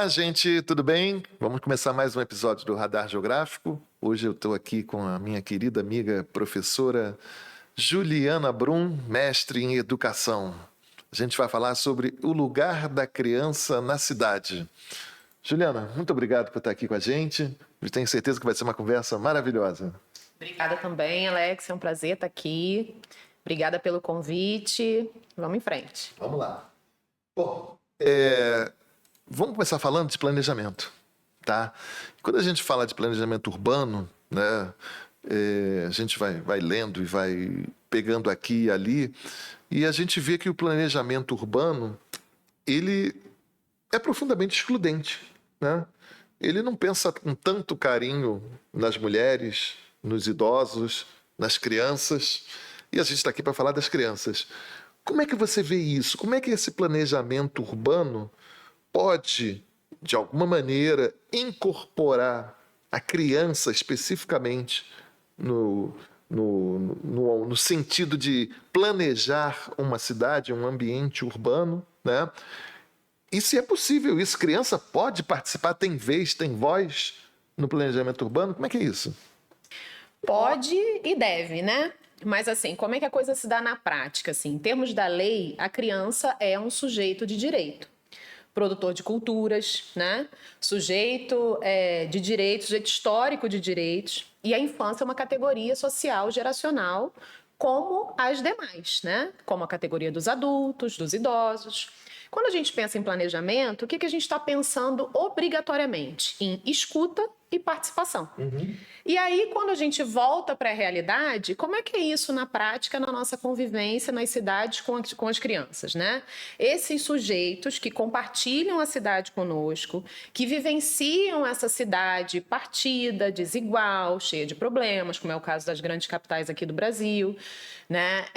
gente, tudo bem? Vamos começar mais um episódio do Radar Geográfico. Hoje eu estou aqui com a minha querida amiga professora Juliana Brum, mestre em educação. A gente vai falar sobre o lugar da criança na cidade. Juliana, muito obrigado por estar aqui com a gente. Eu tenho certeza que vai ser uma conversa maravilhosa. Obrigada também, Alex. É um prazer estar aqui. Obrigada pelo convite. Vamos em frente. Vamos lá. Bom, vamos começar falando de planejamento, tá? Quando a gente fala de planejamento urbano, né, a gente vai lendo e vai pegando aqui e ali, e a gente vê que o planejamento urbano, ele é profundamente excludente, né? Ele não pensa com tanto carinho nas mulheres, nos idosos, nas crianças, e a gente está aqui para falar das crianças. Como é que você vê isso? Como é que esse planejamento urbano pode, de alguma maneira, incorporar a criança especificamente no sentido de planejar uma cidade, um ambiente urbano, né? E se é possível isso, criança pode participar, tem vez, tem voz no planejamento urbano? Como é que é isso? Pode e deve, né? Mas assim, como é que a coisa se dá na prática? Assim, em termos da lei, a criança é um sujeito de direito. Produtor de culturas, né? Sujeito de direitos, sujeito histórico de direitos. E a infância é uma categoria social geracional como as demais, né? Como a categoria dos adultos, dos idosos. Quando a gente pensa em planejamento, o que a gente está pensando obrigatoriamente? Em escuta e participação. E aí, quando a gente volta para a realidade, como é que é isso na prática, na nossa convivência nas cidades com as crianças, né? Esses sujeitos que compartilham a cidade conosco, que vivenciam essa cidade partida, desigual, cheia de problemas, como é o caso das grandes capitais aqui do Brasil, né?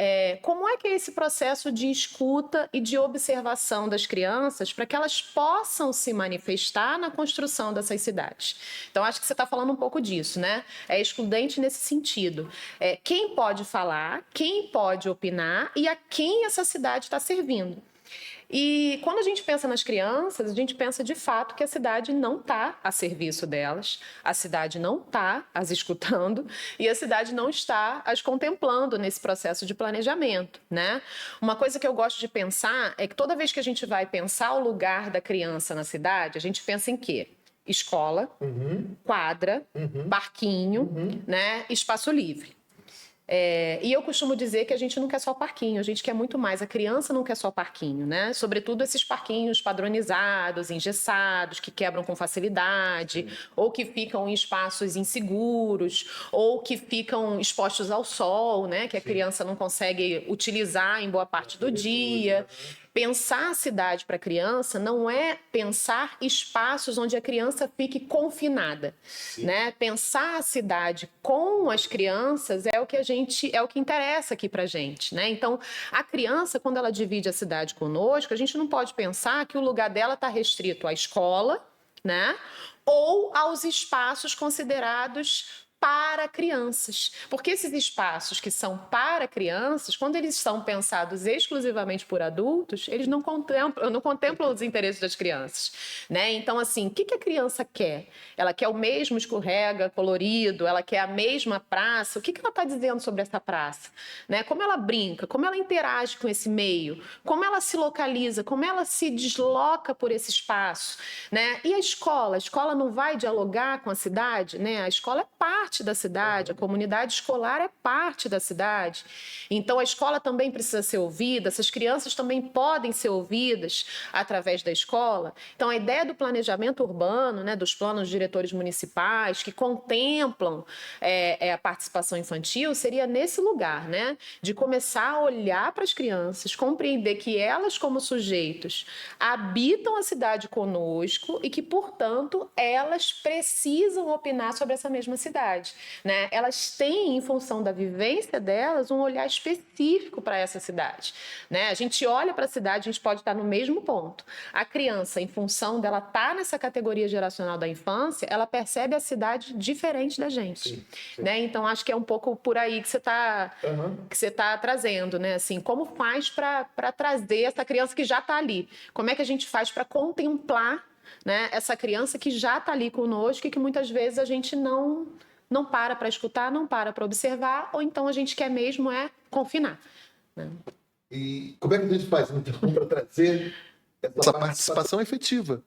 Como é que é esse processo de escuta e de observação das crianças para que elas possam se manifestar na construção dessas cidades? Então, acho que você está falando um pouco disso, né? É excludente nesse sentido. Quem pode falar, quem pode opinar e a quem essa cidade está servindo. E quando a gente pensa nas crianças, a gente pensa de fato que a cidade não está a serviço delas, a cidade não está as escutando e a cidade não está as contemplando nesse processo de planejamento, né? Uma coisa que eu gosto de pensar é que toda vez que a gente vai pensar o lugar da criança na cidade, a gente pensa em quê? Escola, quadra, parquinho, né? Espaço livre. E eu costumo dizer que a gente não quer só parquinho, a gente quer muito mais. A criança não quer só parquinho, né? Sobretudo esses parquinhos padronizados, engessados, que quebram com facilidade, ou que ficam em espaços inseguros, ou que ficam expostos ao sol, né? Que a criança não consegue utilizar em boa parte do dia. Pensar a cidade para a criança não é pensar espaços onde a criança fique confinada, né? Pensar a cidade com as crianças é o que interessa aqui para a gente, né? Então, a criança, quando ela divide a cidade conosco, a gente não pode pensar que o lugar dela está restrito à escola, né? Ou aos espaços considerados para crianças, porque esses espaços que são para crianças, quando eles são pensados exclusivamente por adultos, eles não contemplam os interesses das crianças, né? Então, assim, o que a criança quer? Ela quer o mesmo escorrega colorido, ela quer a mesma praça, o que ela está dizendo sobre essa praça, né? Como ela brinca, como ela interage com esse meio, como ela se localiza, como ela se desloca por esse espaço, né? E a escola não vai dialogar com a cidade, né? A escola é parte da cidade, a comunidade escolar é parte da cidade. Então, a escola também precisa ser ouvida, essas crianças também podem ser ouvidas através da escola. Então, a ideia do planejamento urbano, né, dos planos diretores municipais, que contemplam a participação infantil, seria nesse lugar, né, de começar a olhar para as crianças, compreender que elas, como sujeitos, habitam a cidade conosco e que, portanto, elas precisam opinar sobre essa mesma cidade. Né? Elas têm, em função da vivência delas, um olhar específico para essa cidade. Né? A gente olha para a cidade, a gente pode estar no mesmo ponto. A criança, em função dela estar nessa categoria geracional da infância, ela percebe a cidade diferente da gente. Sim, sim. Né? Então, acho que é um pouco por aí que você está trazendo. Né? Assim, como faz para trazer essa criança que já está ali? Como é que a gente faz para contemplar né, essa criança que já está ali conosco e que muitas vezes a gente não para escutar, não para observar, ou então a gente quer mesmo confinar, né? E como é que a gente faz, então, para trazer essa participação efetiva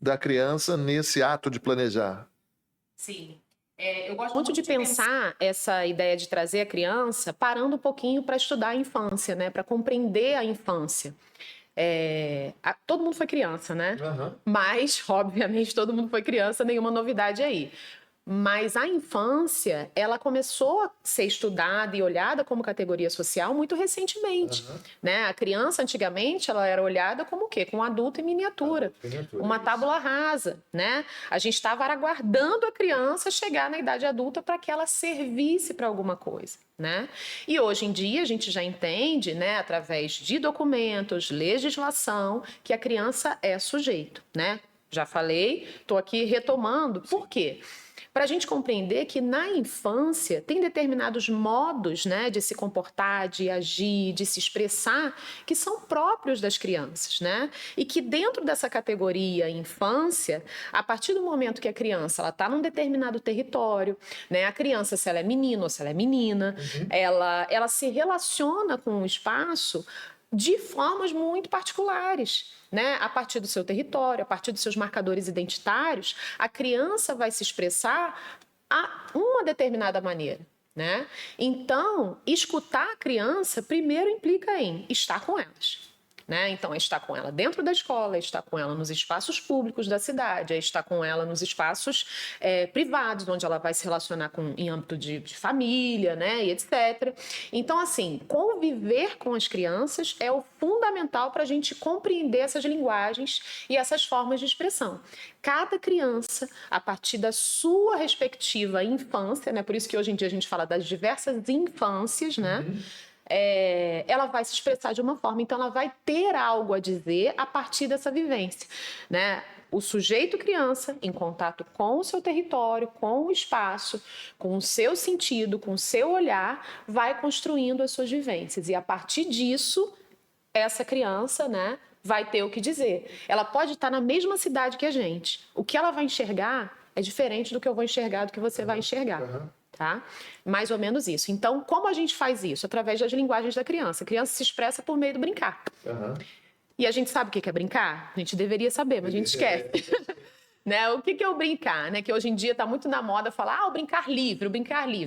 da criança nesse ato de planejar? Sim. Eu gosto muito de pensar essa ideia de trazer a criança parando um pouquinho para estudar a infância, né? Para compreender a infância. Todo mundo foi criança, né? Uhum. Mas, obviamente, todo mundo foi criança, nenhuma novidade aí. Mas a infância, ela começou a ser estudada e olhada como categoria social muito recentemente, né? A criança, antigamente, ela era olhada como o quê? Com um adulto em miniatura, uma tábula rasa, né? A gente estava aguardando a criança chegar na idade adulta para que ela servisse para alguma coisa, né? E hoje em dia a gente já entende, né, através de documentos, legislação, que a criança é sujeito, né? Já falei, estou aqui retomando. Por quê? Para a gente compreender que na infância tem determinados modos, né, de se comportar, de agir, de se expressar, que são próprios das crianças, né? E que dentro dessa categoria infância, a partir do momento que a criança está num determinado território, né, a criança, se ela é menino ou se ela é menina, ela se relaciona com o espaço de formas muito particulares, né? A partir do seu território, a partir dos seus marcadores identitários, a criança vai se expressar a uma determinada maneira, né? Então, escutar a criança primeiro implica em estar com elas, né? Então, é estar com ela dentro da escola, é estar com ela nos espaços públicos da cidade, é estar com ela nos espaços privados, onde ela vai se relacionar em âmbito de família, né? E etc. Então, assim, conviver com as crianças é o fundamental para a gente compreender essas linguagens e essas formas de expressão. Cada criança, a partir da sua respectiva infância, né? Por isso que hoje em dia a gente fala das diversas infâncias, né? Ela vai se expressar de uma forma, então ela vai ter algo a dizer a partir dessa vivência, né? O sujeito criança, em contato com o seu território, com o espaço, com o seu sentido, com o seu olhar, vai construindo as suas vivências. E a partir disso, essa criança, né, vai ter o que dizer. Ela pode estar na mesma cidade que a gente. O que ela vai enxergar é diferente do que eu vou enxergar, do que você vai enxergar. Tá? Mais ou menos isso. Então, como a gente faz isso? Através das linguagens da criança. A criança se expressa por meio do brincar. E a gente sabe o que é brincar? A gente deveria saber, mas a gente esquece. Né? O que é o brincar? Né? Que hoje em dia está muito na moda falar o brincar livre,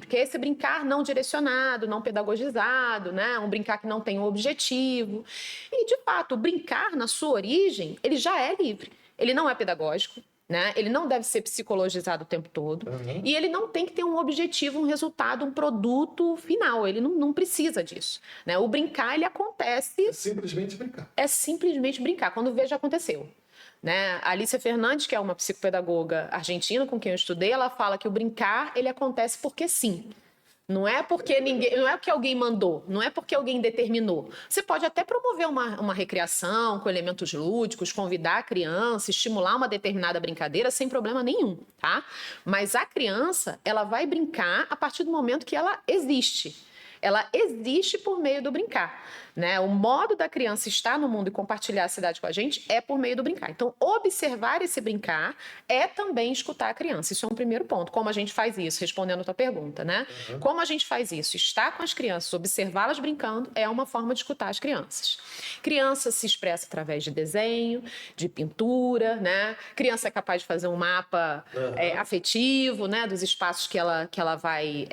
que é esse brincar não direcionado, não pedagogizado, né? Um brincar que não tem um objetivo. E, de fato, o brincar, na sua origem, ele já é livre. Ele não é pedagógico. Né? Ele não deve ser psicologizado o tempo todo. E ele não tem que ter um objetivo, um resultado, um produto final. Ele não precisa disso. Né? O brincar, ele acontece... É simplesmente brincar. É simplesmente brincar. Quando vê, já aconteceu. Né? A Alicia Fernandes, que é uma psicopedagoga argentina com quem eu estudei, ela fala que o brincar, ele acontece porque sim. Não é porque não é porque alguém mandou, não é porque alguém determinou. Você pode até promover uma recreação com elementos lúdicos, convidar a criança, estimular uma determinada brincadeira sem problema nenhum, tá? Mas a criança, ela vai brincar a partir do momento que ela existe. Ela existe por meio do brincar, né? O modo da criança estar no mundo e compartilhar a cidade com a gente é por meio do brincar. Então, observar esse brincar é também escutar a criança. Isso é um primeiro ponto. Como a gente faz isso? Respondendo a tua pergunta, né? Como a gente faz isso? Estar com as crianças, observá-las brincando é uma forma de escutar as crianças. Criança se expressa através de desenho, de pintura, né? Criança é capaz de fazer um mapa afetivo, né? Dos espaços que ela vai...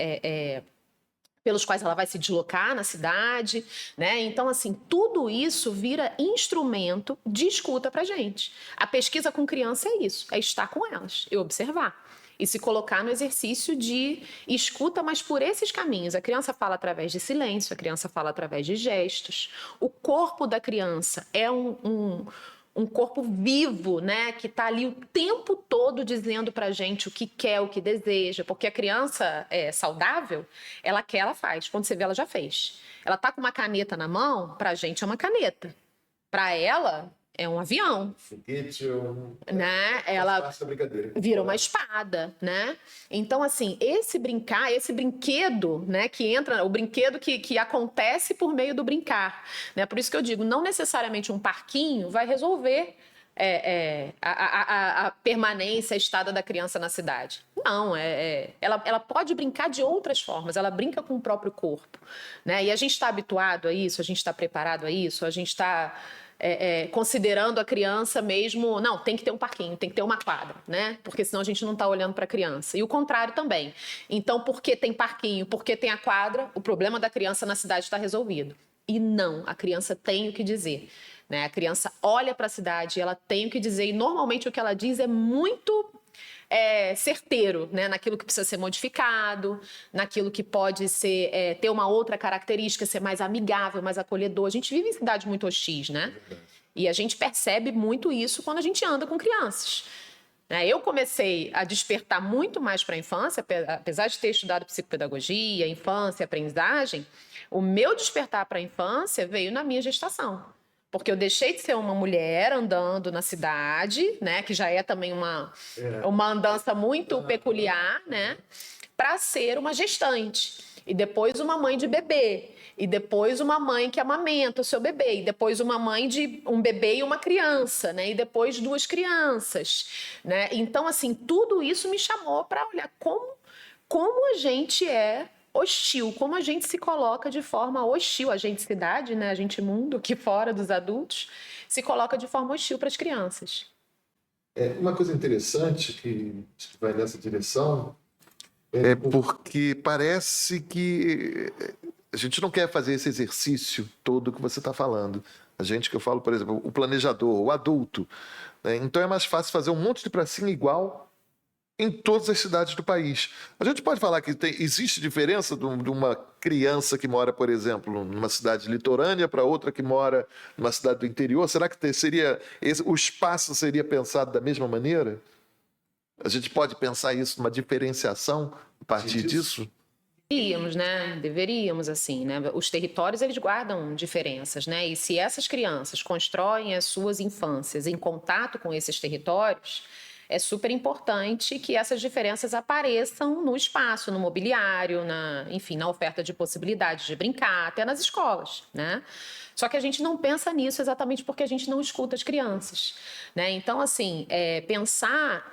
pelos quais ela vai se deslocar na cidade, né? Então, assim, tudo isso vira instrumento de escuta pra gente. A pesquisa com criança é isso, é estar com elas e observar. E se colocar no exercício de escuta, mas por esses caminhos. A criança fala através de silêncio, a criança fala através de gestos. O corpo da criança é um corpo vivo, né, que está ali o tempo todo dizendo para a gente o que quer, o que deseja, porque a criança é saudável, ela quer, ela faz. Quando você vê, ela já fez. Ela está com uma caneta na mão, para a gente é uma caneta. Para ela, é um avião. Foguete, né? Ela vira uma espada, né? Então, assim, esse brincar, esse brinquedo, né, que entra, o brinquedo que acontece por meio do brincar, né? Por isso que eu digo, não necessariamente um parquinho vai resolver a permanência, a estada da criança na cidade. Não, ela pode brincar de outras formas, ela brinca com o próprio corpo, né? E a gente está habituado a isso, a gente está preparado a isso, a gente está considerando a criança mesmo... Não, tem que ter um parquinho, tem que ter uma quadra, né? Porque senão a gente não está olhando para a criança. E o contrário também. Então, porque tem parquinho, porque tem a quadra, o problema da criança na cidade está resolvido. E não, a criança tem o que dizer, né? A criança olha para a cidade, ela tem o que dizer, e normalmente o que ela diz é muito certeiro, né? Naquilo que precisa ser modificado, naquilo que pode ser, ter uma outra característica, ser mais amigável, mais acolhedor. A gente vive em cidades muito hostis, né? E a gente percebe muito isso quando a gente anda com crianças. Eu comecei a despertar muito mais para a infância, apesar de ter estudado psicopedagogia, infância, aprendizagem, o meu despertar para a infância veio na minha gestação. Porque eu deixei de ser uma mulher andando na cidade, né, que já é também uma andança muito peculiar, né, para ser uma gestante. E depois uma mãe de bebê. E depois uma mãe que amamenta o seu bebê. E depois uma mãe de um bebê e uma criança, né? E depois 2 crianças, né? Então, assim, tudo isso me chamou para olhar como a gente é hostil, como a gente se coloca de forma hostil, a gente cidade, né? A gente mundo, aqui fora dos adultos, se coloca de forma hostil para as crianças. Uma coisa interessante que vai nessa direção é porque parece que a gente não quer fazer esse exercício todo que você está falando. A gente, que eu falo, por exemplo, o planejador, o adulto, né? Então é mais fácil fazer um monte de pracinha igual em todas as cidades do país. A gente pode falar que existe diferença de uma criança que mora, por exemplo, numa cidade litorânea para outra que mora numa cidade do interior? Será que o espaço seria pensado da mesma maneira? A gente pode pensar isso numa diferenciação a partir disso? Deveríamos, né? Deveríamos, assim, né? Os territórios, eles guardam diferenças, né? E se essas crianças constroem as suas infâncias em contato com esses territórios, é super importante que essas diferenças apareçam no espaço, no mobiliário, enfim, na oferta de possibilidades de brincar, até nas escolas, né? Só que a gente não pensa nisso exatamente porque a gente não escuta as crianças, né? Então, assim, pensar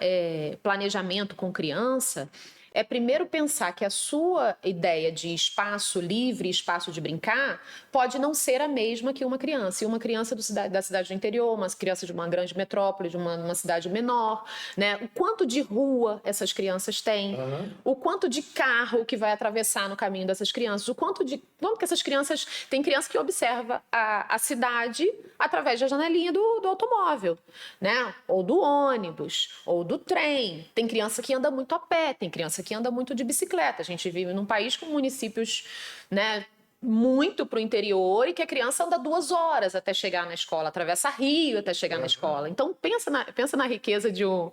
planejamento com criança é primeiro pensar que a sua ideia de espaço livre, espaço de brincar, pode não ser a mesma que uma criança. E uma criança da cidade do interior, uma criança de uma grande metrópole, de uma cidade menor, né? O quanto de rua essas crianças têm, o quanto de carro que vai atravessar no caminho dessas crianças, o quanto que essas crianças... Tem criança que observa a cidade através da janelinha do automóvel, né? Ou do ônibus, ou do trem. Tem criança que anda muito a pé, tem criança que anda muito de bicicleta. A gente vive num país com municípios, né, muito para o interior e que a criança anda 2 horas até chegar na escola, atravessa rio até chegar na escola. Então, pensa na riqueza de um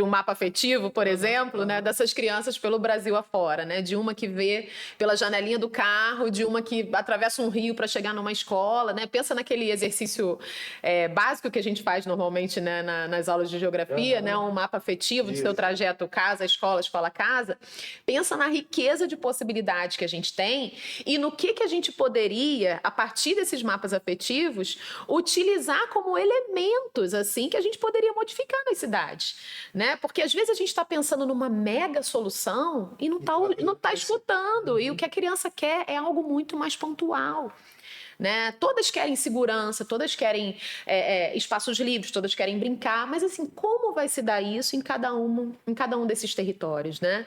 mapa afetivo, por exemplo, né, dessas crianças pelo Brasil afora, né, de uma que vê pela janelinha do carro, de uma que atravessa um rio para chegar numa escola, né? Pensa naquele exercício básico que a gente faz normalmente, né, nas aulas de geografia, né, um mapa afetivo do seu trajeto casa, escola, casa. Pensa na riqueza de possibilidades que a gente tem e no que a gente poderia, a partir desses mapas afetivos, utilizar como elementos, assim, que a gente poderia modificar nas cidades, né? Porque às vezes a gente está pensando numa mega solução e não tá escutando. E o que a criança quer é algo muito mais pontual, né? Todas querem segurança, todas querem espaços livres, todas querem brincar, mas assim, como vai se dar isso em cada um desses territórios, né?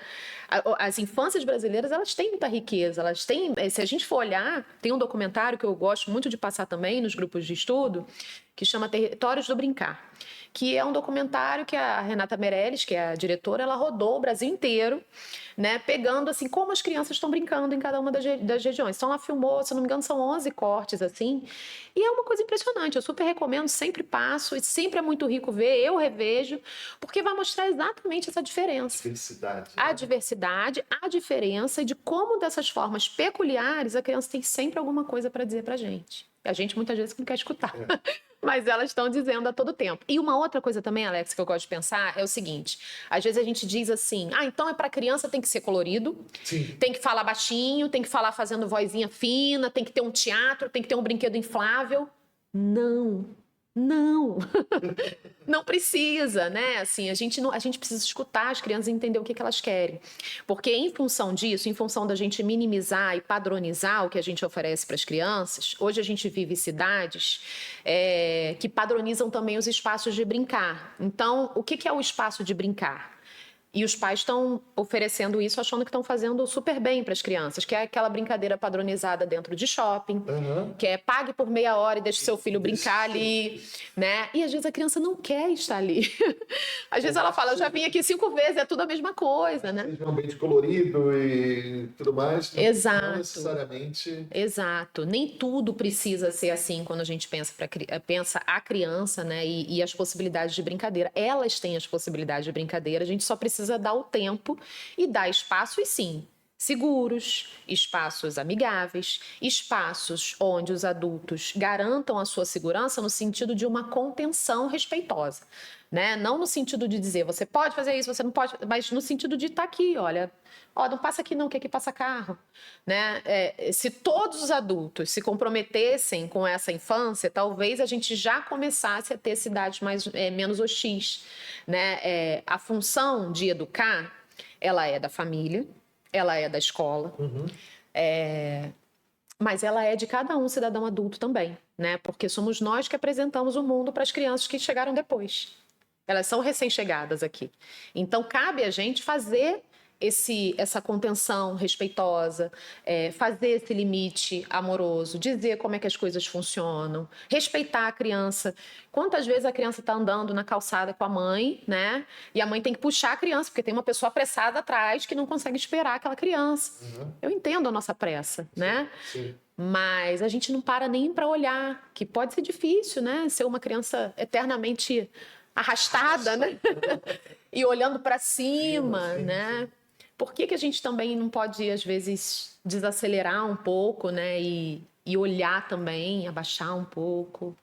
As infâncias brasileiras, elas têm muita riqueza, elas têm, se a gente for olhar, tem um documentário que eu gosto muito de passar também nos grupos de estudo, que chama Territórios do Brincar, que é um documentário que a Renata Meirelles, que é a diretora, ela rodou o Brasil inteiro, né, pegando assim como as crianças estão brincando em cada uma das regiões. Então ela filmou, se não me engano, são 11 cortes assim, e é uma coisa impressionante. Eu super recomendo, sempre passo e sempre é muito rico ver, eu revejo, porque vai mostrar exatamente essa diferença. Diversidade, a diversidade, a diferença e de como dessas formas peculiares a criança tem sempre alguma coisa para dizer para a gente. A gente muitas vezes não quer escutar. Mas elas estão dizendo a todo tempo. E uma outra coisa também, Alex, que eu gosto de pensar é o seguinte. Às vezes a gente diz assim, então para criança tem que ser colorido, Sim. Tem que falar baixinho, tem que falar fazendo vozinha fina, tem que ter um teatro, tem que ter um brinquedo inflável. Não. Não, não precisa, né? Assim, a gente precisa escutar as crianças e entender o que elas querem. Porque em função disso, em função da gente minimizar e padronizar o que a gente oferece para as crianças, hoje a gente vive cidades que padronizam também os espaços de brincar. Então, o que é o espaço de brincar? E os pais estão oferecendo isso achando que estão fazendo super bem para as crianças, que é aquela brincadeira padronizada dentro de shopping, que é pague por meia hora e deixe seu filho brincar ali, né? E às vezes a criança não quer estar ali. Às vezes ela fala, eu já vim aqui 5 vezes, é tudo a mesma coisa, né? Seja um ambiente colorido e tudo mais. Exato. Não necessariamente. Exato. Nem tudo precisa ser assim quando a gente pensa a criança, né? E as possibilidades de brincadeira. Elas têm as possibilidades de brincadeira, a gente só precisa dar o tempo e dar espaços, sim, seguros, espaços amigáveis, espaços onde os adultos garantam a sua segurança no sentido de uma contenção respeitosa, né? Não no sentido de dizer, você pode fazer isso, você não pode, mas no sentido de estar aqui, olha, ó, não passa aqui não, que aqui passa carro, né? Se todos os adultos se comprometessem com essa infância, talvez a gente já começasse a ter cidades menos hostis, né? A função de educar, ela é da família, ela é da escola, mas ela é de cada um cidadão adulto também, né? Porque somos nós que apresentamos o mundo para as crianças que chegaram depois. Elas são recém-chegadas aqui. Então, cabe a gente fazer essa contenção respeitosa, fazer esse limite amoroso, dizer como é que as coisas funcionam, respeitar a criança. Quantas vezes a criança está andando na calçada com a mãe, né? E a mãe tem que puxar a criança, porque tem uma pessoa apressada atrás que não consegue esperar aquela criança. Eu entendo a nossa pressa, né? Sim. Mas a gente não para nem para olhar, que pode ser difícil, né? Ser uma criança eternamente arrastada, né? E olhando para cima, né? Por que a gente também não pode, às vezes, desacelerar um pouco, né? E olhar também, abaixar um pouco,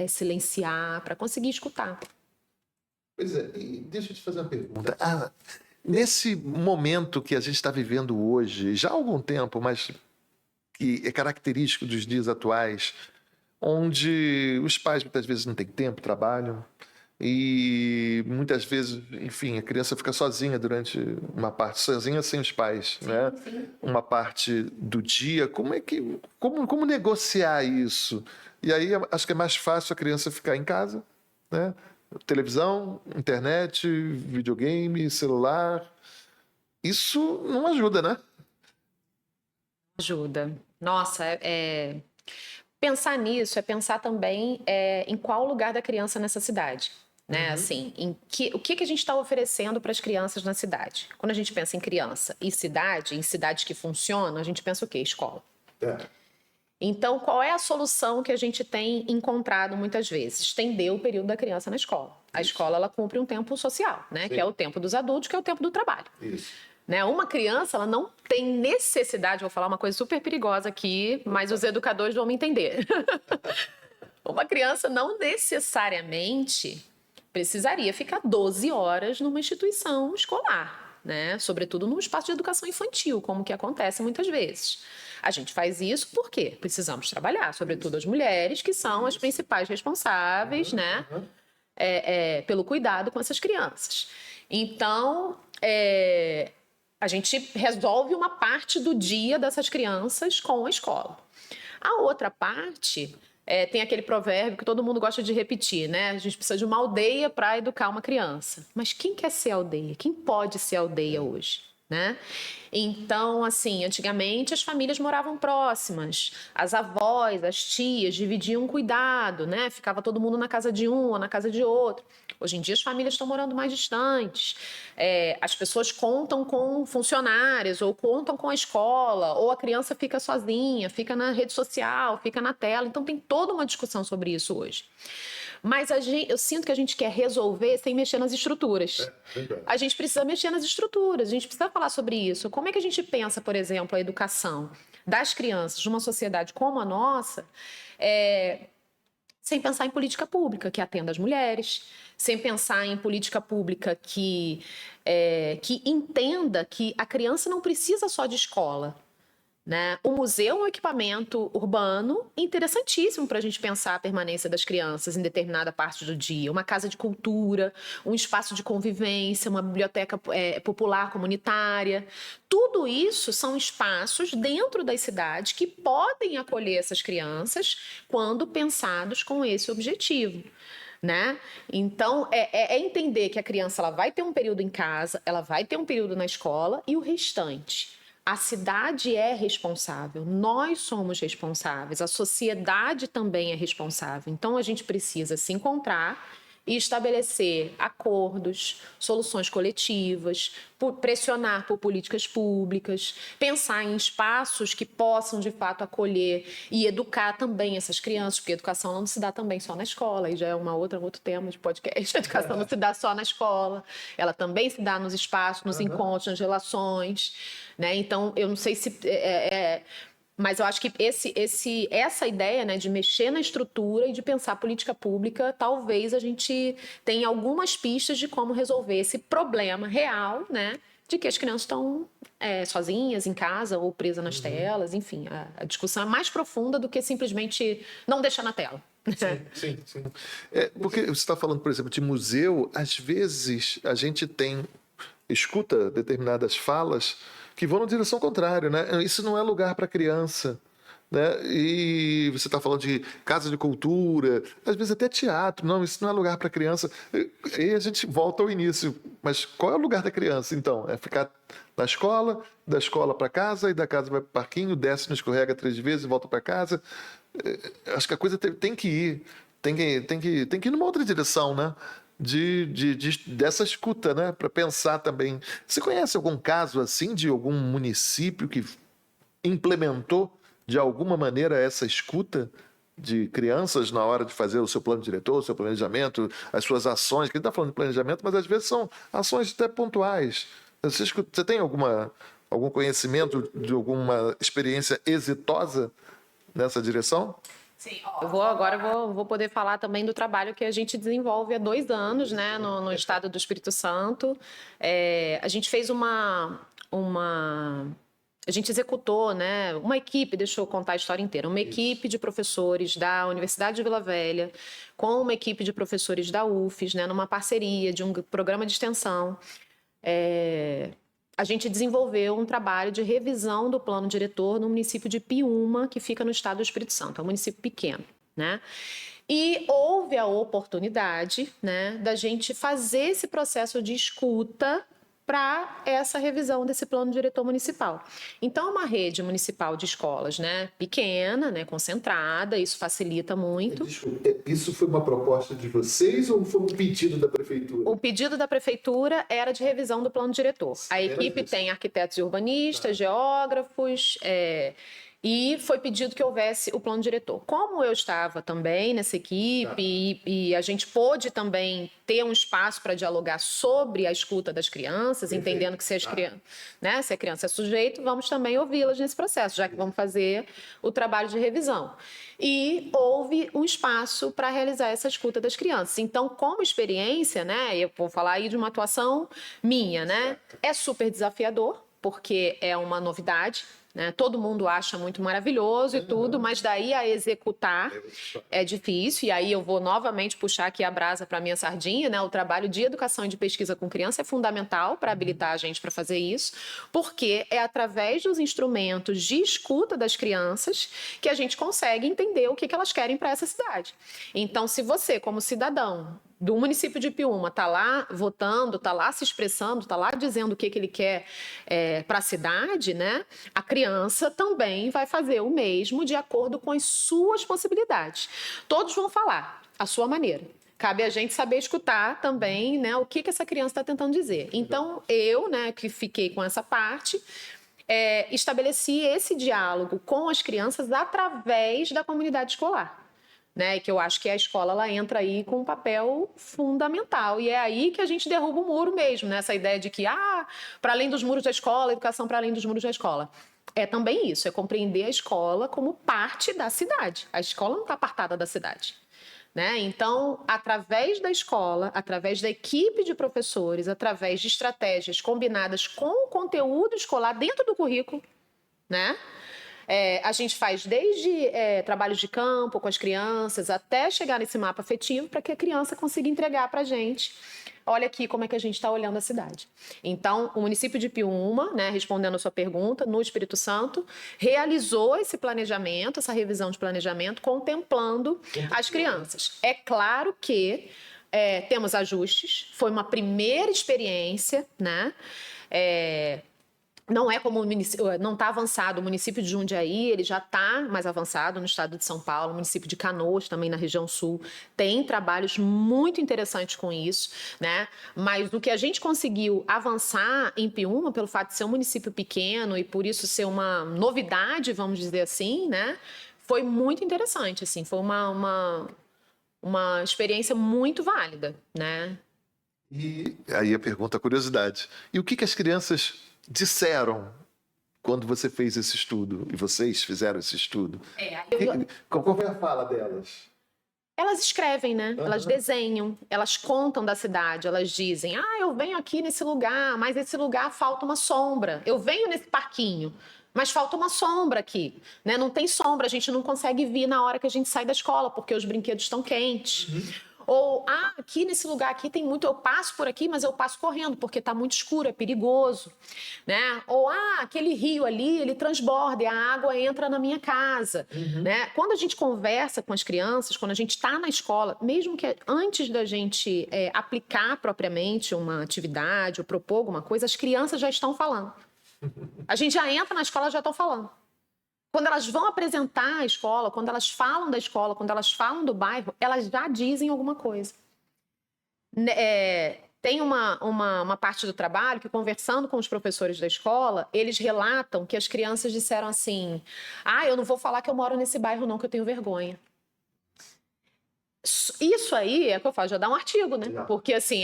silenciar, para conseguir escutar. Pois é, e deixa eu te fazer uma pergunta. Nesse momento que a gente está vivendo hoje, já há algum tempo, mas que é característico dos dias atuais, onde os pais muitas vezes não têm tempo, trabalham, e muitas vezes, enfim, a criança fica sozinha durante uma parte, sozinha sem os pais, né? Sim. Uma parte do dia. Como negociar isso? E aí acho que é mais fácil a criança ficar em casa, né? Televisão, internet, videogame, celular. Isso não ajuda, né? Ajuda. Nossa, pensar nisso é pensar também em qual lugar da criança nessa cidade. Né? Assim, o que a gente está oferecendo para as crianças na cidade? Quando a gente pensa em criança e cidade, em cidades que funcionam, a gente pensa o quê? Escola. Então, qual é a solução que a gente tem encontrado muitas vezes? Estender o período da criança na escola. A escola, ela cumpre um tempo social, né? Que é o tempo dos adultos, que é o tempo do trabalho. Isso. Né? Uma criança, ela não tem necessidade, vou falar uma coisa super perigosa aqui, mas os educadores vão me entender. Uma criança não necessariamente precisaria ficar 12 horas numa instituição escolar, né? Sobretudo num espaço de educação infantil, como que acontece muitas vezes. A gente faz isso porque precisamos trabalhar, sobretudo as mulheres, que são as principais responsáveis, né? Pelo cuidado com essas crianças. Então, a gente resolve uma parte do dia dessas crianças com a escola. A outra parte... tem aquele provérbio que todo mundo gosta de repetir, né? A gente precisa de uma aldeia para educar uma criança. Mas quem quer ser aldeia? Quem pode ser aldeia hoje? Né? Então, assim, antigamente as famílias moravam próximas, as avós, as tias dividiam o cuidado, né? Ficava todo mundo na casa de um ou na casa de outro. Hoje em dia as famílias estão morando mais distantes, as pessoas contam com funcionários ou contam com a escola, ou a criança fica sozinha, fica na rede social, fica na tela. Então tem toda uma discussão sobre isso hoje. Mas eu sinto que a gente quer resolver sem mexer nas estruturas. A gente precisa mexer nas estruturas, a gente precisa falar sobre isso. Como é que a gente pensa, por exemplo, a educação das crianças numa sociedade como a nossa, sem pensar em política pública que atenda as mulheres, sem pensar em política pública que entenda que a criança não precisa só de escola. né? O museu é um equipamento urbano interessantíssimo para a gente pensar a permanência das crianças em determinada parte do dia. Uma casa de cultura, um espaço de convivência, uma biblioteca popular comunitária. Tudo isso são espaços dentro das cidades que podem acolher essas crianças quando pensados com esse objetivo. Né? Então, é entender que a criança ela vai ter um período em casa, ela vai ter um período na escola e o restante. A cidade é responsável, nós somos responsáveis, a sociedade também é responsável. Então, a gente precisa se encontrar e estabelecer acordos, soluções coletivas, pressionar por políticas públicas, pensar em espaços que possam, de fato, acolher e educar também essas crianças, porque a educação não se dá também só na escola, e já é outro tema de podcast. A educação não se dá só na escola, ela também se dá nos espaços, nos encontros, nas relações, né? Então, eu não sei se... Mas eu acho que essa ideia, né, de mexer na estrutura e de pensar política pública, talvez a gente tenha algumas pistas de como resolver esse problema real, né, de que as crianças estão sozinhas em casa ou presas nas telas. Enfim, a discussão é mais profunda do que simplesmente não deixar na tela. Sim. Porque você está falando, por exemplo, de museu, às vezes a gente escuta determinadas falas que vão na direção contrária, né? Isso não é lugar para criança, né? E você está falando de casa de cultura, às vezes até teatro. Não, isso não é lugar para criança. E a gente volta ao início. Mas qual é o lugar da criança, então? É ficar na escola, da escola para casa, e da casa vai para o parquinho, desce, não escorrega 3 vezes e volta para casa. Acho que a coisa tem que ir. Tem que ir numa outra direção, né? Dessa escuta, né? Para pensar também. Você conhece algum caso assim de algum município que implementou de alguma maneira essa escuta de crianças na hora de fazer o seu plano diretor, o seu planejamento, as suas ações? Que a gente está falando de planejamento, mas às vezes são ações até pontuais. Você tem algum conhecimento de alguma experiência exitosa nessa direção? Sim, eu vou poder falar também do trabalho que a gente desenvolve há 2 anos, né, no estado do Espírito Santo. A gente fez a gente executou, né, uma equipe, deixa eu contar a história inteira, uma equipe de professores da Universidade de Vila Velha com uma equipe de professores da UFES, né, numa parceria de um programa de extensão. A gente desenvolveu um trabalho de revisão do plano diretor no município de Piúma, que fica no estado do Espírito Santo, é um município pequeno, né? E houve a oportunidade, né, da gente fazer esse processo de escuta para essa revisão desse plano diretor municipal. Então, uma rede municipal de escolas, né, pequena, né, concentrada, isso facilita muito. Desculpa, isso foi uma proposta de vocês ou foi um pedido da prefeitura? O pedido da prefeitura era de revisão do plano diretor. A equipe tem arquitetos e urbanistas, geógrafos, e foi pedido que houvesse o plano diretor. Como eu estava também nessa equipe e a gente pôde também ter um espaço para dialogar sobre a escuta das crianças, entendendo que se a criança é sujeito, vamos também ouvi-las nesse processo, já que vamos fazer o trabalho de revisão. E houve um espaço para realizar essa escuta das crianças. Então, como experiência, né, eu vou falar aí de uma atuação minha, né, é super desafiador, porque é uma novidade, né? Todo mundo acha muito maravilhoso e tudo, mas daí a executar é difícil. E aí eu vou novamente puxar aqui a brasa para a minha sardinha, né? O trabalho de educação e de pesquisa com criança é fundamental para habilitar a gente para fazer isso, porque é através dos instrumentos de escuta das crianças que a gente consegue entender o que elas querem para essa cidade. Então, se você, como cidadão do município de Piúma, está lá votando, está lá se expressando, está lá dizendo o que ele quer para a cidade, né? A criança também vai fazer o mesmo de acordo com as suas possibilidades. Todos vão falar à sua maneira. Cabe a gente saber escutar também, né, o que essa criança está tentando dizer. Então, eu, né, que fiquei com essa parte, estabeleci esse diálogo com as crianças através da comunidade escolar. Né, que eu acho que a escola ela entra aí com um papel fundamental. E é aí que a gente derruba o muro mesmo, né? Essa ideia de que, para além dos muros da escola, educação para além dos muros da escola. É também isso, é compreender a escola como parte da cidade. A escola não está apartada da cidade. Né? Então, através da escola, através da equipe de professores, através de estratégias combinadas com o conteúdo escolar dentro do currículo, né? A gente faz desde trabalhos de campo com as crianças até chegar nesse mapa afetivo para que a criança consiga entregar para a gente. Olha aqui como é que a gente está olhando a cidade. Então, o município de Piúma, né, respondendo a sua pergunta, no Espírito Santo, realizou esse planejamento, essa revisão de planejamento, contemplando as crianças. É claro que temos ajustes, foi uma primeira experiência, né? Não é como não está avançado. O município de Jundiaí, ele já está mais avançado no estado de São Paulo. O município de Canoas, também na região sul, tem trabalhos muito interessantes com isso, né? Mas o que a gente conseguiu avançar em Piúma, pelo fato de ser um município pequeno e por isso ser uma novidade, vamos dizer assim, né? Foi muito interessante, assim. Foi uma experiência muito válida, né? E aí a pergunta, a curiosidade. E o que as crianças disseram quando você fez esse estudo? E vocês fizeram esse estudo? Qual foi a fala delas? Elas escrevem, né? Elas desenham, elas contam da cidade, elas dizem: eu venho aqui nesse lugar, mas esse lugar falta uma sombra. Eu venho nesse parquinho, mas falta uma sombra aqui, né? Não tem sombra, a gente não consegue vir na hora que a gente sai da escola, porque os brinquedos estão quentes. Ou, aqui nesse lugar aqui tem muito, eu passo por aqui, mas eu passo correndo, porque está muito escuro, é perigoso, né? Ou, aquele rio ali, ele transborda e a água entra na minha casa, né? Quando a gente conversa com as crianças, quando a gente está na escola, mesmo que antes da gente aplicar propriamente uma atividade ou propor alguma coisa, as crianças já estão falando. A gente já entra na escola, já estão falando. Quando elas vão apresentar a escola, quando elas falam da escola, quando elas falam do bairro, elas já dizem alguma coisa. Tem uma parte do trabalho que, conversando com os professores da escola, eles relatam que as crianças disseram assim: eu não vou falar que eu moro nesse bairro não, que eu tenho vergonha. Isso aí é o que eu faço, já dá um artigo, né? Porque, assim,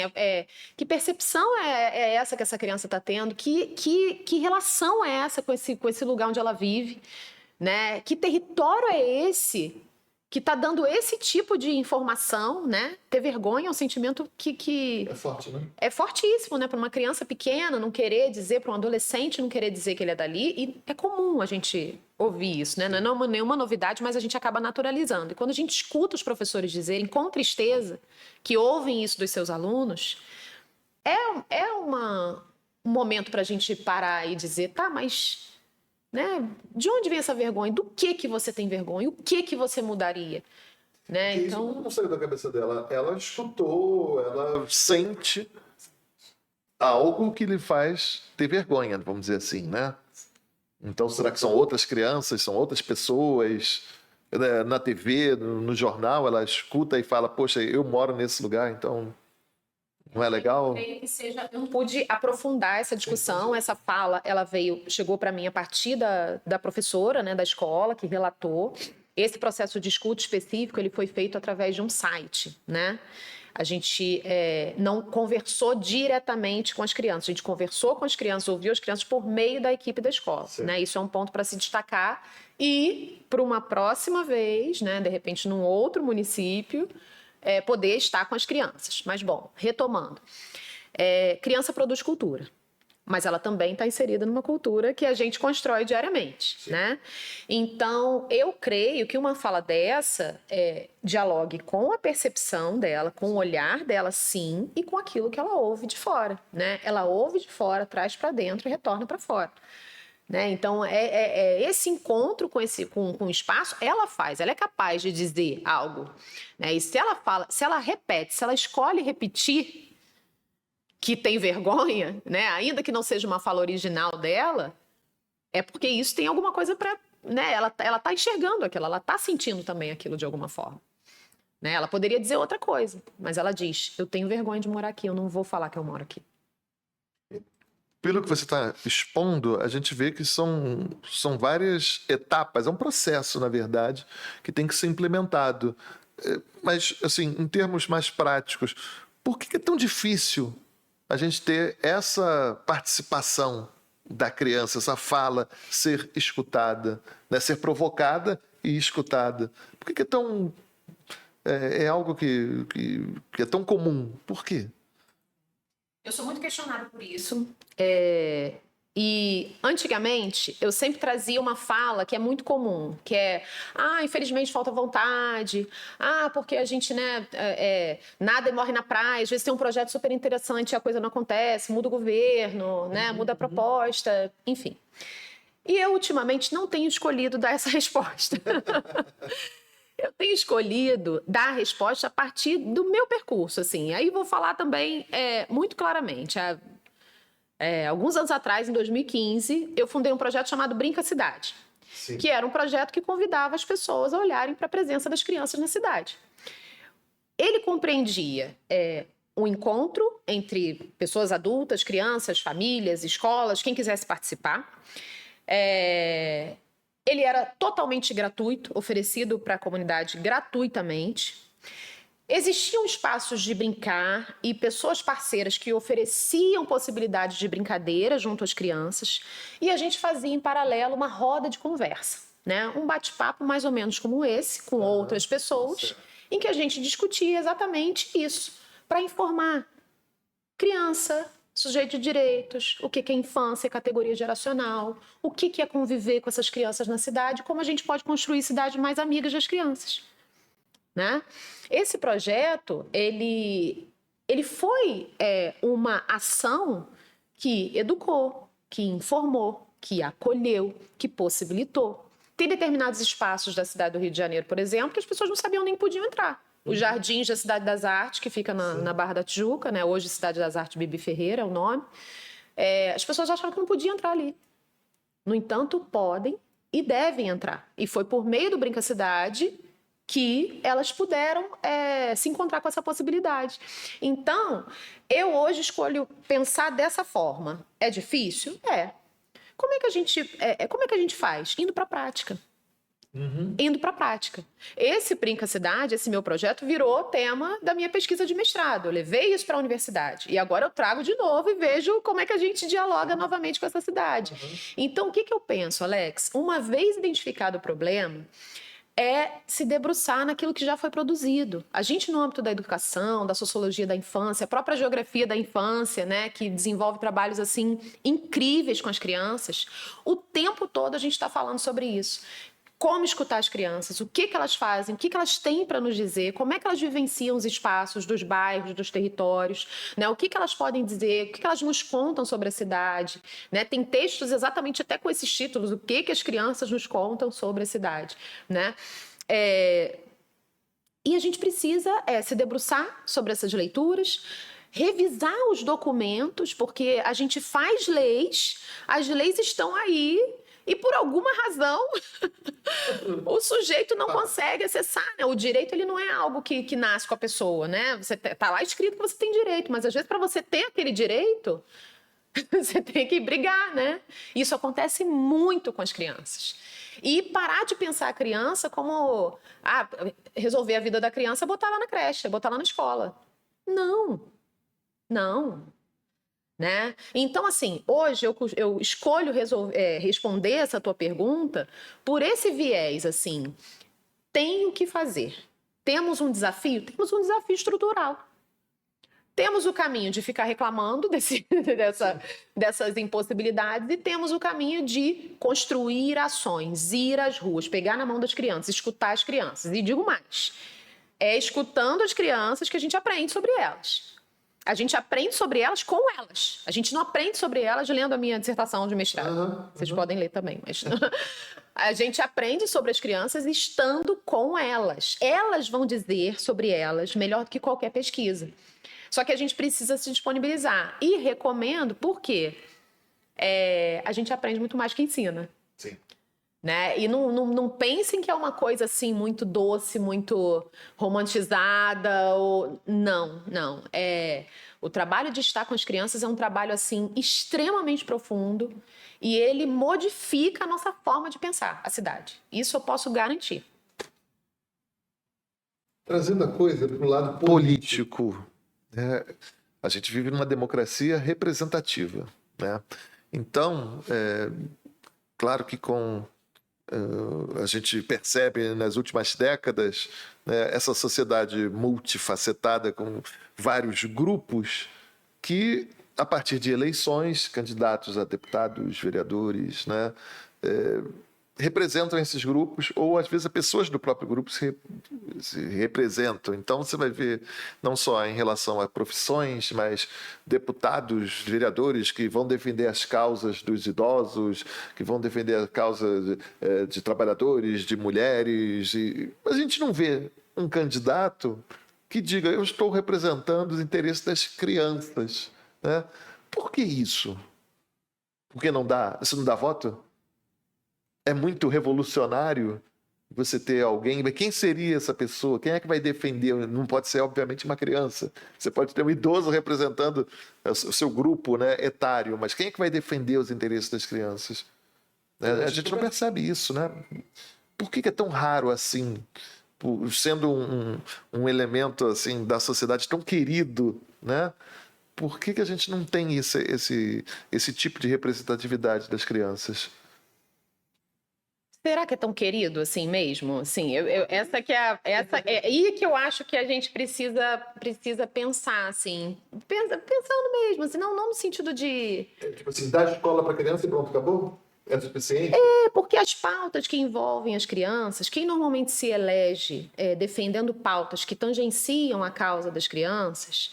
que percepção é essa que essa criança está tendo? Que relação é essa com esse lugar onde ela vive? Né? Que território é esse que está dando esse tipo de informação, né? Ter vergonha é um sentimento que é forte, né? É fortíssimo, né? Para uma criança pequena não querer dizer, para um adolescente não querer dizer que ele é dali, e é comum a gente ouvir isso, né? Não é nenhuma novidade, mas a gente acaba naturalizando. E quando a gente escuta os professores dizerem com tristeza que ouvem isso dos seus alunos, um momento para a gente parar e dizer: tá, mas, né, de onde vem essa vergonha? Do que você tem vergonha? O que você mudaria? Né? Então, isso não saiu da cabeça dela. Ela escutou, ela sente algo que lhe faz ter vergonha, vamos dizer assim, né? Então, será que são outras crianças, são outras pessoas? Na TV, no jornal, ela escuta e fala: poxa, eu moro nesse lugar, então não é legal? Eu não pude aprofundar essa discussão, essa fala, ela chegou para mim a partir da professora, né, da escola, que relatou. Esse processo de escuta específico, ele foi feito através de um site, né? A gente não conversou diretamente com as crianças, a gente conversou com as crianças, ouviu as crianças por meio da equipe da escola, né? Isso é um ponto para se destacar. E, para uma próxima vez, né, de repente, num outro município, poder estar com as crianças. Mas, bom, retomando. Criança produz cultura, mas ela também está inserida numa cultura que a gente constrói diariamente, né? Então, eu creio que uma fala dessa dialogue com a percepção dela, com o olhar dela, sim, e com aquilo que ela ouve de fora, né? Ela ouve de fora, traz para dentro e retorna para fora. Né? Então, esse encontro com o espaço, ela é capaz de dizer algo. Né? E se ela fala, se ela repete, se ela escolhe repetir que tem vergonha, né? Ainda que não seja uma fala original dela, é porque isso tem alguma coisa para... Né? Ela tá enxergando aquilo, ela tá sentindo também aquilo de alguma forma. Né? Ela poderia dizer outra coisa, mas ela diz: eu tenho vergonha de morar aqui, eu não vou falar que eu moro aqui. Pelo que você está expondo, a gente vê que são várias etapas, é um processo, na verdade, que tem que ser implementado. Mas, assim, em termos mais práticos, por que é tão difícil a gente ter essa participação da criança, essa fala ser escutada, né? Ser provocada e escutada? Por que é tão... É algo que é tão comum? Por quê? Eu sou muito questionada por isso. E, antigamente, eu sempre trazia uma fala que é muito comum, que é, infelizmente falta vontade, porque a gente, né, nada morre na praia, às vezes tem um projeto super interessante e a coisa não acontece, muda o governo, né, muda a proposta, enfim. E eu, ultimamente, não tenho escolhido dar essa resposta. Eu tenho escolhido dar a resposta a partir do meu percurso, assim. Aí vou falar também muito claramente. Alguns anos atrás, em 2015, eu fundei um projeto chamado Brinca Cidade, Sim. que era um projeto que convidava as pessoas a olharem para a presença das crianças na cidade. Ele compreendia um encontro entre pessoas adultas, crianças, famílias, escolas, quem quisesse participar. Ele era totalmente gratuito, oferecido para a comunidade gratuitamente. Existiam espaços de brincar e pessoas parceiras que ofereciam possibilidades de brincadeira junto às crianças. E a gente fazia em paralelo uma roda de conversa, né? Um bate-papo mais ou menos como esse, com outras pessoas, em que a gente discutia exatamente isso, para informar criança, sujeito de direitos, o que é infância, categoria geracional, o que é conviver com essas crianças na cidade, como a gente pode construir cidades mais amigas das crianças, né? Esse projeto, ele foi uma ação que educou, que informou, que acolheu, que possibilitou. Tem determinados espaços da cidade do Rio de Janeiro, por exemplo, que as pessoas não sabiam nem que podiam entrar. Os Jardins da Cidade das Artes, que fica na Barra da Tijuca, né? Hoje Cidade das Artes Bibi Ferreira é o nome. As pessoas achavam que não podiam entrar ali. No entanto, podem e devem entrar. E foi por meio do Brinca Cidade que elas puderam se encontrar com essa possibilidade. Então, eu hoje escolho pensar dessa forma. É difícil? É. Como é que a gente faz? Indo para a prática. Indo para a prática. Esse Brinca Cidade, esse meu projeto, virou tema da minha pesquisa de mestrado. Eu levei isso para a universidade. E agora eu trago de novo e vejo como é que a gente dialoga novamente com essa cidade. Então, o que eu penso, Alex? Uma vez identificado o problema, se debruçar naquilo que já foi produzido. A gente, no âmbito da educação, da sociologia da infância, a própria geografia da infância, né, que desenvolve trabalhos assim incríveis com as crianças, o tempo todo a gente está falando sobre isso. Como escutar as crianças, o que elas fazem, o que elas têm para nos dizer, como é que elas vivenciam os espaços dos bairros, dos territórios, né? O que elas podem dizer, o que elas nos contam sobre a cidade, né? Tem textos exatamente até com esses títulos, o que as crianças nos contam sobre a cidade, né? E a gente precisa se debruçar sobre essas leituras, revisar os documentos, porque a gente faz leis, as leis estão aí, e por alguma razão o sujeito não consegue acessar, né? O direito, ele não é algo que nasce com a pessoa, né? Você tá lá escrito que você tem direito, mas às vezes para você ter aquele direito, você tem que brigar, né? Isso acontece muito com as crianças. E parar de pensar a criança como resolver a vida da criança é botar lá na creche, é botar lá na escola. Não. Né? Então, assim, hoje eu escolho responder essa tua pergunta por esse viés, assim, tenho que fazer. Temos um desafio? Temos um desafio estrutural. Temos o caminho de ficar reclamando dessas impossibilidades e temos o caminho de construir ações, ir às ruas, pegar na mão das crianças, escutar as crianças. E digo mais, é escutando as crianças que a gente aprende sobre elas. A gente aprende sobre elas com elas. A gente não aprende sobre elas lendo a minha dissertação de mestrado. Vocês podem ler também, mas... A gente aprende sobre as crianças estando com elas. Elas vão dizer sobre elas melhor do que qualquer pesquisa. Só que a gente precisa se disponibilizar. E recomendo porque a gente aprende muito mais que ensina. Sim. Né? E não pensem que é uma coisa assim muito doce, muito romantizada. Não. O trabalho de estar com as crianças é um trabalho assim extremamente profundo e ele modifica a nossa forma de pensar a cidade. Isso eu posso garantir. Trazendo a coisa para o lado político, né? A gente vive numa democracia representativa, né? Então, claro que a gente percebe nas últimas décadas, né, essa sociedade multifacetada com vários grupos que a partir de eleições, candidatos a deputados, vereadores, né, representam esses grupos, ou às vezes as pessoas do próprio grupo se representam. Então você vai ver não só em relação a profissões, mas deputados, vereadores que vão defender as causas dos idosos, que vão defender a causa de trabalhadores, de mulheres. A gente não vê um candidato que diga: eu estou representando os interesses das crianças, né? Por que isso? Porque não dá? Isso não dá voto? É muito revolucionário você ter alguém, mas quem seria essa pessoa? Quem é que vai defender? Não pode ser, obviamente, uma criança. Você pode ter um idoso representando o seu grupo, né, etário, mas quem é que vai defender os interesses das crianças? A gente não percebe isso, né? Por que é tão raro assim? Sendo um elemento assim da sociedade tão querido, né? Por que a gente não tem esse tipo de representatividade das crianças? Será que é tão querido assim mesmo? Assim, essa é aí que eu acho que a gente precisa pensar, assim, pensando mesmo, assim, não no sentido de... Tipo assim, dar escola para criança e pronto, acabou? É suficiente? É, porque as pautas que envolvem as crianças, quem normalmente se elege defendendo pautas que tangenciam a causa das crianças,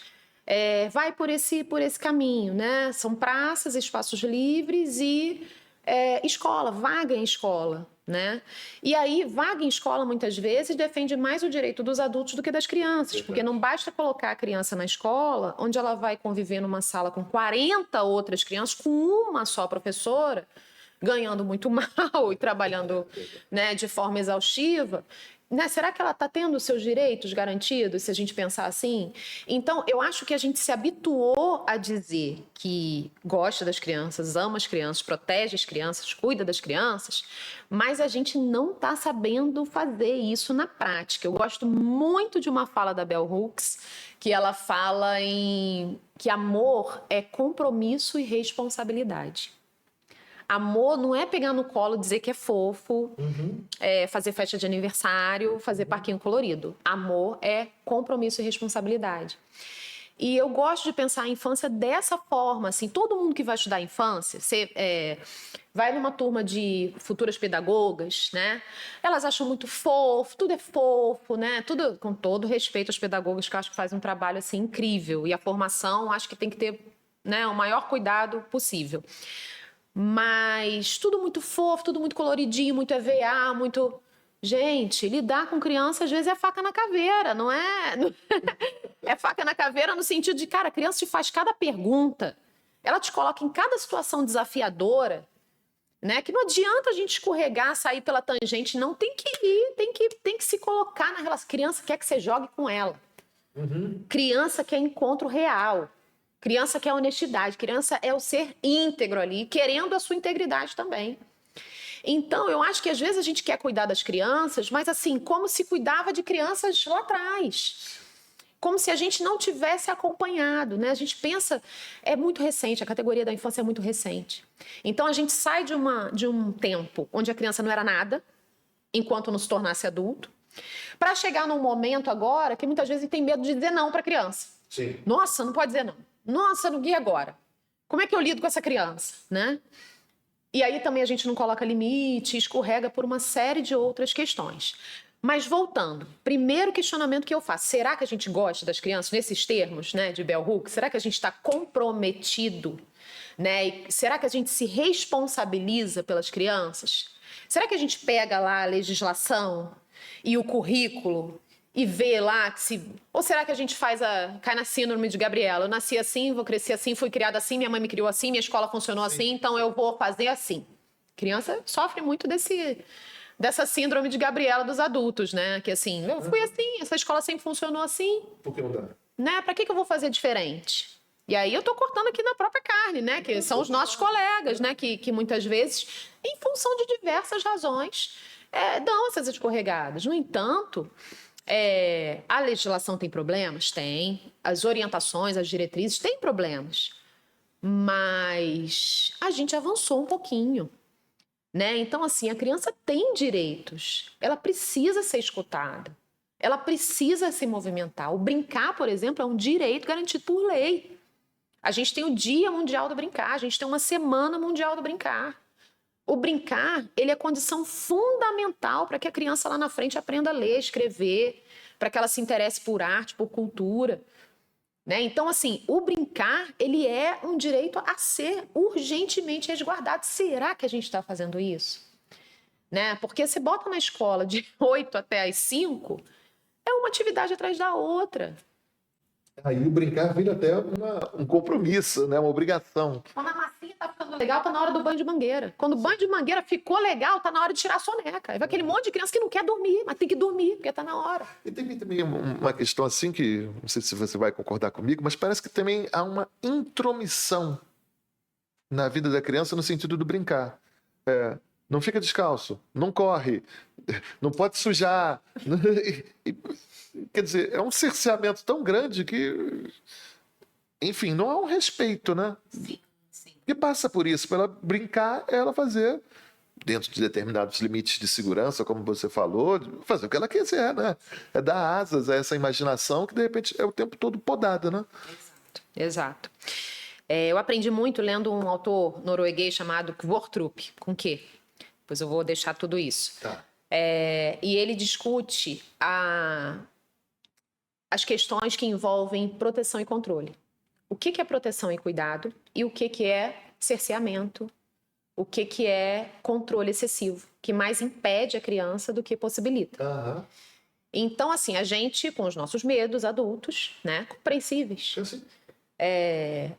vai por esse caminho, né? São praças, espaços livres e escola, vaga em escola, né? E aí, vaga em escola, muitas vezes, defende mais o direito dos adultos do que das crianças, porque não basta colocar a criança na escola, onde ela vai conviver numa sala com 40 outras crianças, com uma só professora, ganhando muito mal e trabalhando, né, de forma exaustiva, né? Será que ela está tendo os seus direitos garantidos, se a gente pensar assim? Então, eu acho que a gente se habituou a dizer que gosta das crianças, ama as crianças, protege as crianças, cuida das crianças, mas a gente não está sabendo fazer isso na prática. Eu gosto muito de uma fala da Bell Hooks, que ela fala que amor é compromisso e responsabilidade. Amor não é pegar no colo, dizer que é fofo, fazer festa de aniversário, fazer parquinho colorido. Amor é compromisso e responsabilidade. E eu gosto de pensar a infância dessa forma, assim, todo mundo que vai estudar a infância, você vai numa turma de futuras pedagogas, né? Elas acham muito fofo, tudo é fofo, né? Tudo com todo respeito aos pedagogas, que eu acho que fazem um trabalho, assim, incrível. E a formação, acho que tem que ter, né, o maior cuidado possível. Mas tudo muito fofo, tudo muito coloridinho, muito EVA, muito... Gente, lidar com criança às vezes é faca na caveira, não é? É faca na caveira no sentido de, cara, a criança te faz cada pergunta, ela te coloca em cada situação desafiadora, né? Que não adianta a gente escorregar, sair pela tangente, não, tem que ir, tem que se colocar na relação. Criança quer que você jogue com ela. Criança quer encontro real. Criança quer honestidade, criança é o ser íntegro ali, querendo a sua integridade também. Então, eu acho que às vezes a gente quer cuidar das crianças, mas assim, como se cuidava de crianças lá atrás. Como se a gente não tivesse acompanhado, né? A gente pensa, é muito recente, a categoria da infância é muito recente. Então, a gente sai de um tempo onde a criança não era nada, enquanto não se tornasse adulto, para chegar num momento agora que muitas vezes tem medo de dizer não para a criança. Sim. Nossa, não pode dizer não. Nossa, no guia agora. Como é que eu lido com essa criança, né? E aí também a gente não coloca limite, escorrega por uma série de outras questões. Mas voltando, primeiro questionamento que eu faço, será que a gente gosta das crianças nesses termos, né, de Bell Hooks? Será que a gente está comprometido, né? E será que a gente se responsabiliza pelas crianças? Será que a gente pega lá a legislação e o currículo e vê lá que se... Ou será que a gente cai na síndrome de Gabriela? Eu nasci assim, vou crescer assim, fui criada assim, minha mãe me criou assim, minha escola funcionou assim, então eu vou fazer assim. Criança sofre muito dessa síndrome de Gabriela dos adultos, né? Que assim, eu fui assim, essa escola sempre funcionou assim. Por que não dá? Né? Pra que eu vou fazer diferente? E aí eu tô cortando aqui na própria carne, né? Que são os nossos colegas, né? Que muitas vezes, em função de diversas razões, dão essas escorregadas. No entanto... a legislação tem problemas? Tem. As orientações, as diretrizes têm problemas. Mas a gente avançou um pouquinho, né? Então, assim, a criança tem direitos. Ela precisa ser escutada. Ela precisa se movimentar. O brincar, por exemplo, é um direito garantido por lei. A gente tem o Dia Mundial do Brincar, a gente tem uma Semana Mundial do Brincar. O brincar, ele é condição fundamental para que a criança lá na frente aprenda a ler, escrever, para que ela se interesse por arte, por cultura. Né? Então, assim, o brincar, ele é um direito a ser urgentemente resguardado. Será que a gente está fazendo isso? Né? Porque você bota na escola de 8 até as 5, é uma atividade atrás da outra. Aí o brincar vira até um compromisso, né? Uma obrigação. Quando a massinha tá ficando legal, tá na hora do banho de mangueira. Quando o banho de mangueira ficou legal, tá na hora de tirar a soneca. Aí vai aquele monte de criança que não quer dormir, mas tem que dormir, porque tá na hora. E tem também uma questão assim que, não sei se você vai concordar comigo, mas parece que também há uma intromissão na vida da criança no sentido do brincar. Não fica descalço, não corre, não pode sujar. Quer dizer, é um cerceamento tão grande que, enfim, não há um respeito, né? Sim. Que passa por isso, para ela brincar, ela fazer, dentro de determinados limites de segurança, como você falou, fazer o que ela quiser, né? É dar asas a essa imaginação que, de repente, é o tempo todo podada, né? Exato. Eu aprendi muito lendo um autor norueguês chamado Kvortrup, com Q. Depois eu vou deixar tudo isso. Tá. E ele discute as questões que envolvem proteção e controle. O que é proteção e cuidado e o que é cerceamento, o que é controle excessivo, que mais impede a criança do que possibilita. Aham. Então, assim, a gente, com os nossos medos adultos, né, compreensíveis, Eu sei.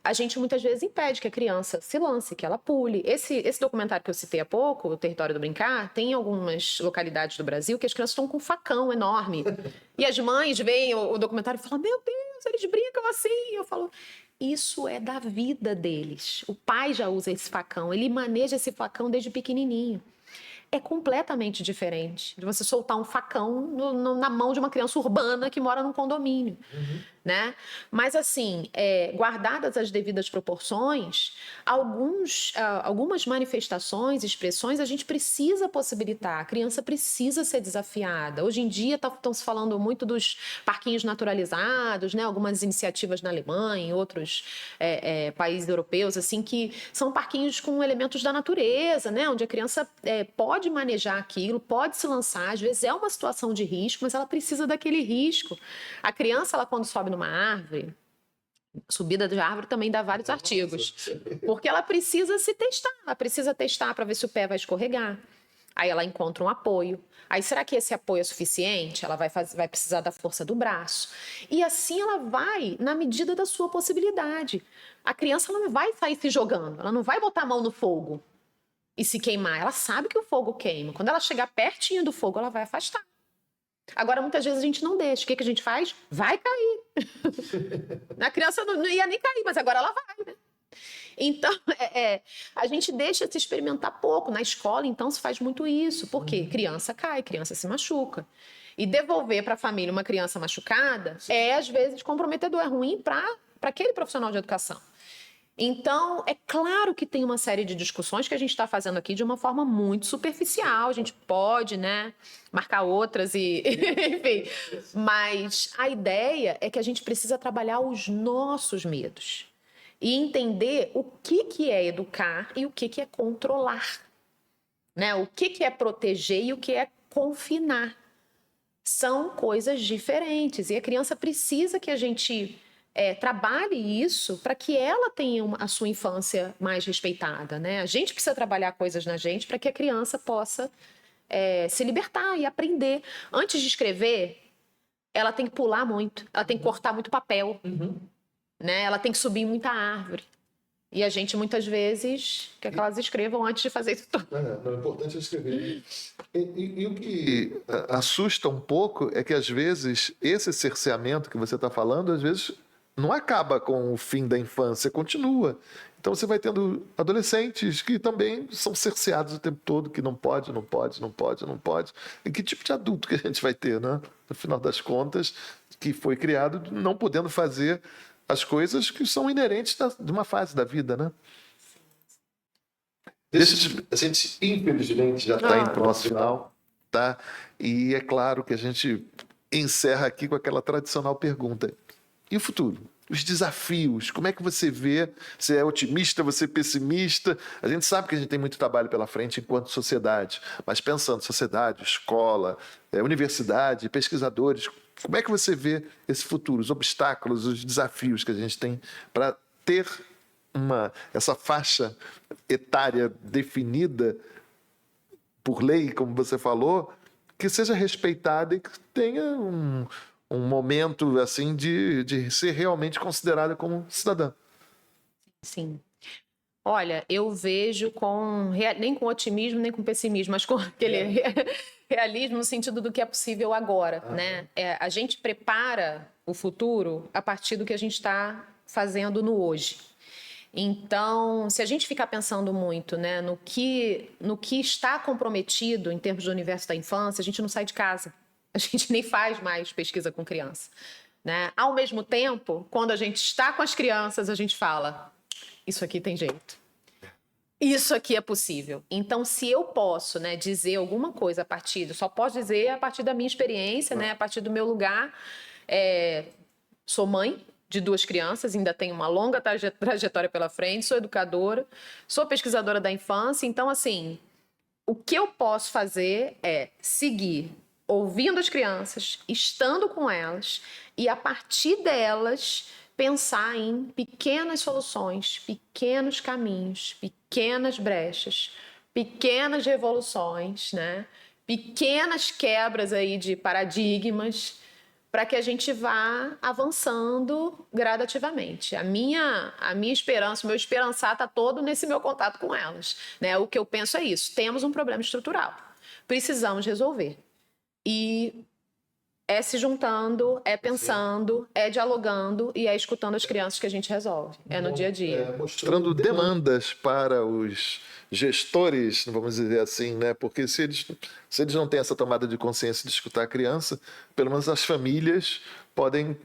a gente muitas vezes impede que a criança se lance, que ela pule. Esse documentário que eu citei há pouco, O Território do Brincar, tem algumas localidades do Brasil que as crianças estão com um facão enorme. E as mães veem o documentário e falam, meu Deus, eles brincam assim. E eu falo, isso é da vida deles. O pai já usa esse facão, ele maneja esse facão desde pequenininho. É completamente diferente de você soltar um facão na mão de uma criança urbana que mora num condomínio. Né? Mas, assim, guardadas as devidas proporções, algumas manifestações, expressões, a gente precisa possibilitar. A criança precisa ser desafiada. Hoje em dia estão se falando muito dos parquinhos naturalizados, né? Algumas iniciativas na Alemanha, em outros países europeus, assim, que são parquinhos com elementos da natureza, né? Onde a criança pode manejar aquilo, pode se lançar. Às vezes é uma situação de risco, mas ela precisa daquele risco. A criança, ela quando sobe numa árvore, subida de árvore também dá vários artigos, porque ela precisa se testar, ela precisa testar para ver se o pé vai escorregar. Aí ela encontra um apoio. Aí será que esse apoio é suficiente? Ela vai precisar da força do braço. E assim ela vai na medida da sua possibilidade. A criança ela não vai sair se jogando, ela não vai botar a mão no fogo e se queimar. Ela sabe que o fogo queima. Quando ela chegar pertinho do fogo, ela vai afastar. Agora, muitas vezes a gente não deixa. O que a gente faz? Vai cair. A criança não ia nem cair, mas agora ela vai, né? Então, a gente deixa se experimentar pouco. Na escola, então, se faz muito isso. Por quê? Criança cai, criança se machuca. E devolver para a família uma criança machucada às vezes, comprometedor. É ruim para aquele profissional de educação. Então, é claro que tem uma série de discussões que a gente está fazendo aqui de uma forma muito superficial. A gente pode, né, marcar outras e enfim. Mas a ideia é que a gente precisa trabalhar os nossos medos e entender o que é educar e o que é controlar, né? O que é proteger e o que é confinar. São coisas diferentes e a criança precisa que a gente trabalhe isso para que ela tenha a sua infância mais respeitada, né? A gente precisa trabalhar coisas na gente para que a criança possa se libertar e aprender. Antes de escrever, ela tem que pular muito, ela tem que cortar muito papel, né? Ela tem que subir muita árvore. E a gente, muitas vezes, quer que elas escrevam antes de fazer isso tudo. Não, o importante é escrever. E o que assusta um pouco é que, às vezes, esse cerceamento que você está falando, às vezes, não acaba com o fim da infância, continua. Então, você vai tendo adolescentes que também são cerceados o tempo todo, que não pode. E que tipo de adulto que a gente vai ter, né? No final das contas, que foi criado não podendo fazer as coisas que são inerentes de uma fase da vida, né? A gente, infelizmente, já está indo para o nosso final, tá? E é claro que a gente encerra aqui com aquela tradicional pergunta. E o futuro? os desafios. Como é que você vê? Você é otimista, você é pessimista? A gente sabe que a gente tem muito trabalho pela frente enquanto sociedade, mas pensando sociedade, escola, universidade, pesquisadores, como é que você vê esse futuro, os obstáculos, os desafios que a gente tem para ter essa faixa etária definida por lei, como você falou, que seja respeitada e que tenha um momento assim de ser realmente considerada como cidadã. Sim. Olha, eu vejo nem com otimismo, nem com pessimismo, mas com aquele realismo no sentido do que é possível agora, né? A gente prepara o futuro a partir do que a gente está fazendo no hoje. Então, se a gente ficar pensando muito, né, no que está comprometido em termos do universo da infância, a gente não sai de casa. A gente nem faz mais pesquisa com criança, né? Ao mesmo tempo, quando a gente está com as crianças, a gente fala: isso aqui tem jeito. Isso aqui é possível. Então, se eu posso, né, dizer alguma coisa só posso dizer a partir da minha experiência, né, a partir do meu lugar. Sou mãe de 2 crianças, ainda tenho uma longa trajetória pela frente, sou educadora, sou pesquisadora da infância. Então, assim, o que eu posso fazer é seguir ouvindo as crianças, estando com elas e, a partir delas, pensar em pequenas soluções, pequenos caminhos, pequenas brechas, pequenas revoluções, né? Pequenas quebras aí de paradigmas, para que a gente vá avançando gradativamente. A minha esperança, o meu esperançar está todo nesse meu contato com elas, né? O que eu penso é isso: temos um problema estrutural, precisamos resolver. E é se juntando, é pensando, é dialogando e é escutando as crianças que a gente resolve. É no dia a dia. Mostrando demandas para os gestores, vamos dizer assim, né? Porque se eles não têm essa tomada de consciência de escutar a criança, pelo menos as famílias podem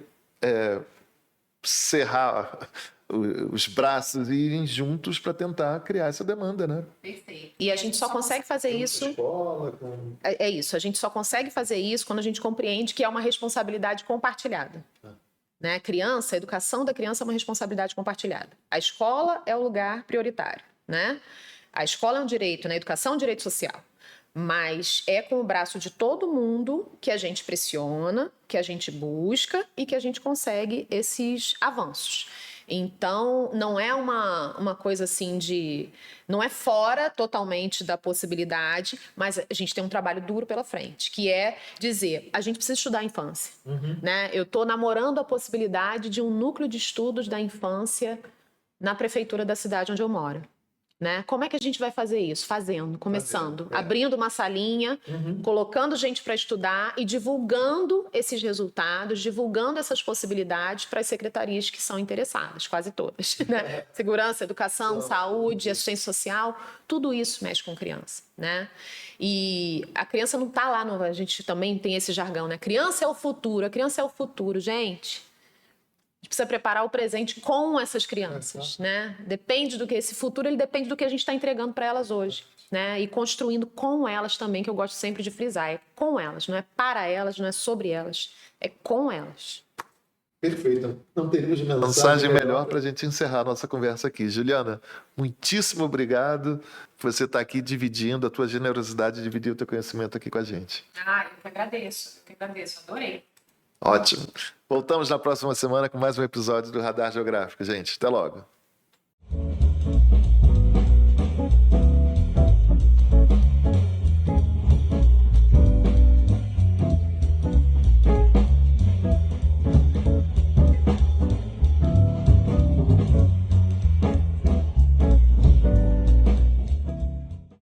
cerrar os braços e irem juntos para tentar criar essa demanda, né? Perfeito. E a gente só consegue fazer isso. É isso, a gente só consegue fazer isso quando a gente compreende que é uma responsabilidade compartilhada. Né? A educação da criança é uma responsabilidade compartilhada. A escola é o lugar prioritário, né? A escola é um direito, né? A educação é um direito social. Mas é com o braço de todo mundo que a gente pressiona, que a gente busca e que a gente consegue esses avanços. Então, não é uma coisa assim não é fora totalmente da possibilidade, mas a gente tem um trabalho duro pela frente, que é dizer: a gente precisa estudar a infância. Né? Eu estou namorando a possibilidade de um núcleo de estudos da infância na prefeitura da cidade onde eu moro. Né? Como é que a gente vai fazer isso? Começando, abrindo uma salinha, colocando gente para estudar e divulgando esses resultados, divulgando essas possibilidades para as secretarias que são interessadas, quase todas. Né? Segurança, educação, saúde, assistência social, tudo isso mexe com criança. Né? E a criança não está lá, a gente também tem esse jargão, né? Criança é o futuro, a criança é o futuro, gente. A gente precisa preparar o presente com essas crianças, né? Depende do que esse futuro, ele depende do que a gente está entregando para elas hoje, né? E construindo com elas também, que eu gosto sempre de frisar, é com elas, não é para elas, não é sobre elas, é com elas. Perfeito. Não teríamos mensagem melhor para a gente encerrar a nossa conversa aqui. Juliana, muitíssimo obrigado por você estar aqui dividindo a tua generosidade, dividir o teu conhecimento aqui com a gente. Eu que agradeço, adorei. Ótimo. Voltamos na próxima semana com mais um episódio do Radar Geográfico, gente. Até logo.